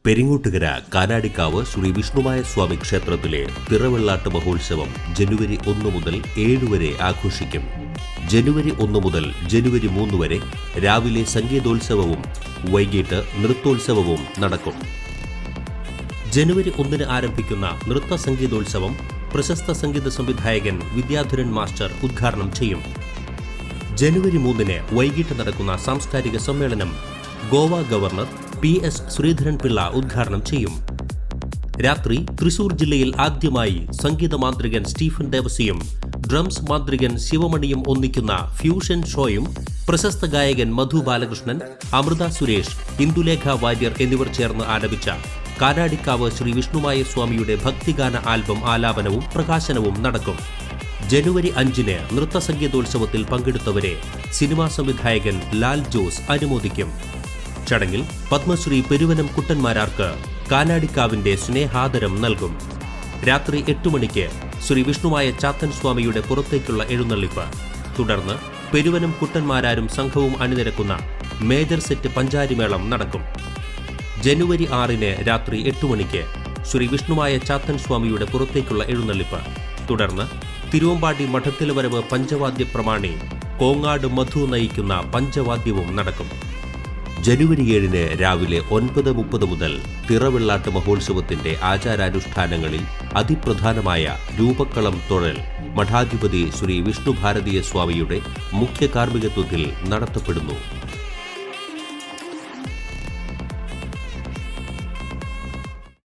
പെരിങ്ങോട്ടുകര കാനാടിക്കാവ് ശ്രീ വിഷ്ണുമായ സ്വാമി ക്ഷേത്രത്തിലെ തിറവെള്ളാട്ട് മഹോത്സവം ജനുവരി 1 മുതൽ 7 വരെ ആഘോഷിക്കും. ജനുവരി 1 മുതൽ ജനുവരി 3 വരെ രാവിലെ സംഗീതോത്സവവും വൈകിട്ട് നൃത്തോത്സവവും നടക്കും. ജനുവരി 1 ആരംഭിക്കുന്ന നൃത്ത സംഗീതോത്സവം പ്രശസ്ത സംഗീത സംവിധായകൻ വിദ്യാധരൻ മാസ്റ്റർ ഉദ്ഘാടനം ചെയ്യും. ജനുവരി 3 വൈകിട്ട് നടക്കുന്ന സാംസ്കാരിക സമ്മേളനം ഗോവ ഗവർണർ PS ശ്രീധരൻ പിള്ള ഉദ്ഘാടനം ചെയ്യും. രാത്രി തൃശൂർ ജില്ലയിൽ ആദ്യമായി സംഗീത മാന്ത്രികൻ സ്റ്റീഫൻ ദേവസിയും ഡ്രംസ് മാന്ത്രികൻ ശിവമണിയും ഒന്നിക്കുന്ന ഫ്യൂഷൻ ഷോയും പ്രശസ്ത ഗായകൻ മധു ബാലകൃഷ്ണൻ, അമൃത സുരേഷ്, ഇന്ദുലേഖ വാര്യർ എന്നിവർ ചേർന്ന് ആലപിച്ച കാനാടിക്കാവ് ശ്രീ വിഷ്ണുമായ സ്വാമിയുടെ ഭക്തിഗാന ആൽബം ആലാപനവും പ്രകാശനവും നടക്കും. ജനുവരി 5 നൃത്ത സംഗീതോത്സവത്തിൽ പങ്കെടുത്തവരെ സിനിമാ സംവിധായകൻ ലാൽ ജോസ് അനുമോദിക്കും. ചടങ്ങിൽ പത്മശ്രീ പെരുവനം കുട്ടന്മാരാർക്ക് കാനാടിക്കാവിന്റെ സ്നേഹാദരം നൽകും. രാത്രി 8 മണിക്ക് ശ്രീ വിഷ്ണുമായ ചാത്തൻ സ്വാമിയുടെ പുറത്തേക്കുള്ള എഴുന്നള്ളിപ്പ്. തുടർന്ന് പെരുവനം കുട്ടന്മാരാരും സംഘവും അണിനിരക്കുന്ന മേജർ സെറ്റ് പഞ്ചാരിമേളം നടക്കും. ജനുവരി 6 രാത്രി 8 മണിക്ക് ശ്രീ വിഷ്ണുമായ ചാത്തൻ സ്വാമിയുടെ പുറത്തേക്കുള്ള എഴുന്നള്ളിപ്പ്. തുടർന്ന് തിരുവമ്പാടി മഠത്തിലവരവ് പഞ്ചവാദ്യ പ്രമാണി കോങ്ങാട് മധു നയിക്കുന്ന പഞ്ചവാദ്യവും നടക്കും. ജനുവരി 7 രാവിലെ 9:30 മുതൽ തിറവെള്ളാട്ട് മഹോത്സവത്തിന്റെ ആചാരാനുഷ്ഠാനങ്ങളിൽ അതിപ്രധാനമായ രൂപക്കളം തൊഴൽ മഠാധിപതി ശ്രീ വിഷ്ണു ഭാരതീയ സ്വാമിയുടെ മുഖ്യ കാർമ്മികത്വത്തിൽ നടത്തപ്പെടുന്നു.